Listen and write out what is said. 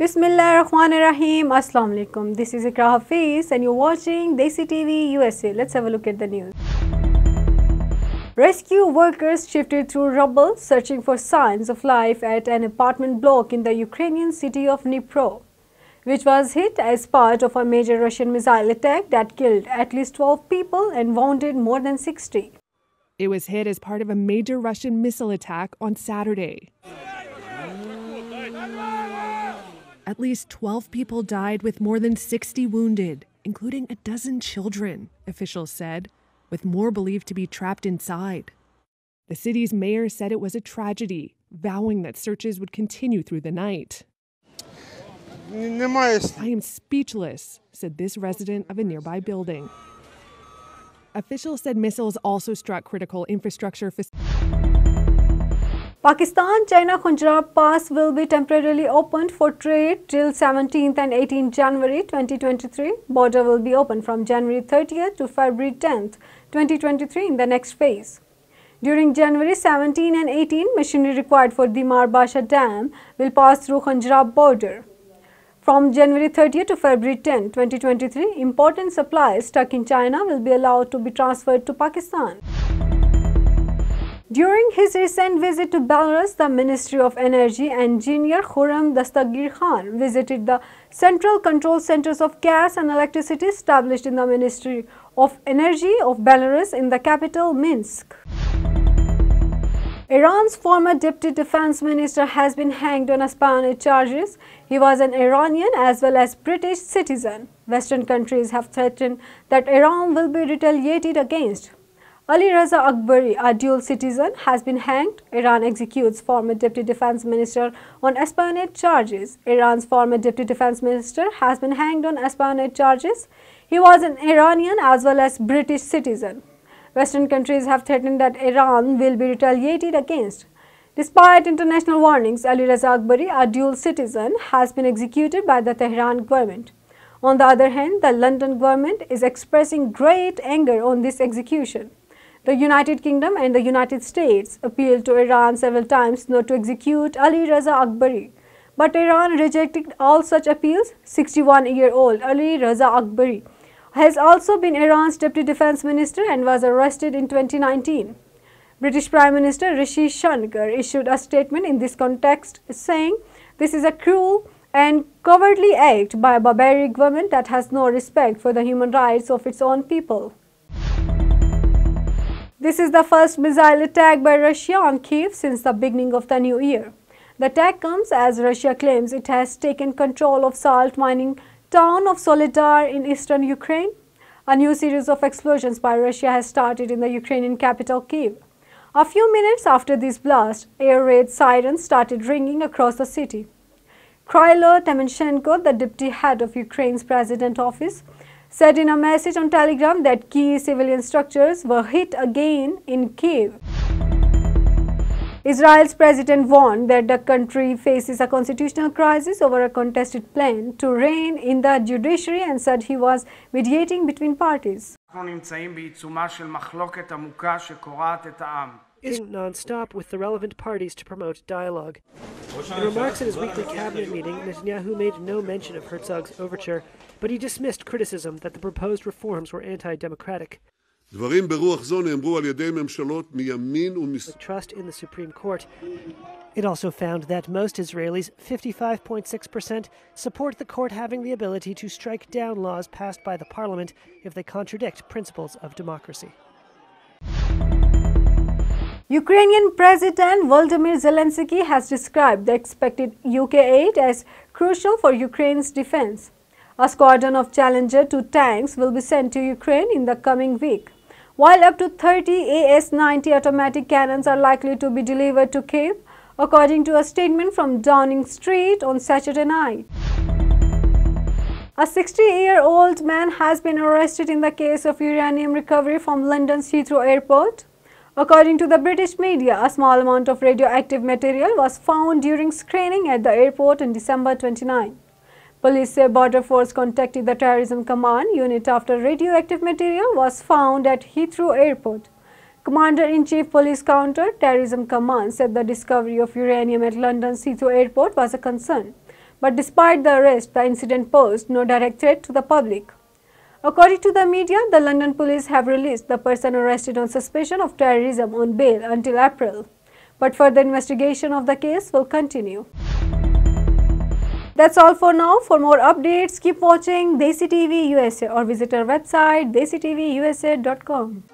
Bismillahirrahmanirrahim. Assalamu alaikum. This is Iqra Hafeez and you're watching Desi TV USA. Let's have a look at the news. Rescue workers shifted through rubble searching for signs of life at an apartment block in the Ukrainian city of Dnipro, which was hit as part of a major Russian missile attack that killed at least 12 people and wounded more than 60. It was hit as part of a major Russian missile attack on Saturday. At least 12 people died with more than 60 wounded, including a dozen children, officials said, with more believed to be trapped inside. The city's mayor said it was a tragedy, vowing that searches would continue through the night. I am speechless, said this resident of a nearby building. Officials said missiles also struck critical infrastructure facilities. Pakistan-China Khunjrab Pass will be temporarily opened for trade till 17th and 18th January 2023. Border will be open from January 30th to February 10th, 2023 in the next phase. During January 17 and 18, machinery required for the Marbasha Dam will pass through Khunjrab border. From January 30th to February 10, 2023, important supplies stuck in China will be allowed to be transferred to Pakistan. During his recent visit to Belarus, the Ministry of Energy engineer Khurram Dastagir Khan visited the Central Control Centers of Gas and Electricity established in the Ministry of Energy of Belarus in the capital, Minsk. Iran's former Deputy Defense Minister has been hanged on espionage charges. He was an Iranian as well as British citizen. Western countries have threatened that Iran will be retaliated against. Ali Raza Akbari, a dual citizen, has been hanged. Iran executes former Deputy Defense Minister on espionage charges. Iran's former Deputy Defense Minister has been hanged on espionage charges. He was an Iranian as well as British citizen. Western countries have threatened that Iran will be retaliated against. Despite international warnings, Ali Raza Akbari, a dual citizen, has been executed by the Tehran government. On the other hand, the London government is expressing great anger on this execution. The United Kingdom and the United States appealed to Iran several times not to execute Ali Raza Akbari, but Iran rejected all such appeals. 61-year-old Ali Raza Akbari has also been Iran's Deputy Defense Minister and was arrested in 2019. British Prime Minister Rishi Sunak issued a statement in this context saying, "This is a cruel and cowardly act by a barbaric government that has no respect for the human rights of its own people." This is the first missile attack by Russia on Kiev since the beginning of the new year. The attack comes as Russia claims it has taken control of salt mining town of Soledar in eastern Ukraine. A new series of explosions by Russia has started in the Ukrainian capital Kiev. A few minutes after this blast, air raid sirens started ringing across the city. Krylo Timoshenko, the deputy head of Ukraine's president office, said in a message on Telegram that key civilian structures were hit again in Kiev. Israel's president warned that the country faces a constitutional crisis over a contested plan to rein in the judiciary and said he was mediating between parties. Non-stop with the relevant parties to promote dialogue. In remarks at his weekly cabinet meeting, Netanyahu made no mention of Herzog's overture, but he dismissed criticism that the proposed reforms were anti-democratic. With trust in the Supreme Court. It also found that most Israelis, 55.6%, support the court having the ability to strike down laws passed by the parliament if they contradict principles of democracy. Ukrainian President Volodymyr Zelensky has described the expected UK aid as crucial for Ukraine's defense. A squadron of Challenger 2 tanks will be sent to Ukraine in the coming week, while up to 30 AS-90 automatic cannons are likely to be delivered to Kiev, according to a statement from Downing Street on Saturday night. A 60-year-old man has been arrested in the case of uranium recovery from London's Heathrow Airport. According to the British media, a small amount of radioactive material was found during screening at the airport on December 29. Police say Border Force contacted the Terrorism Command unit after radioactive material was found at Heathrow Airport. Commander-in-Chief Police Counter Terrorism Command said the discovery of uranium at London's Heathrow Airport was a concern. But despite the arrest, the incident posed no direct threat to the public. According to the media, the London police have released the person arrested on suspicion of terrorism on bail until April. But further investigation of the case will continue. That's all for now. For more updates, keep watching Desi TV USA or visit our website desitvusa.com.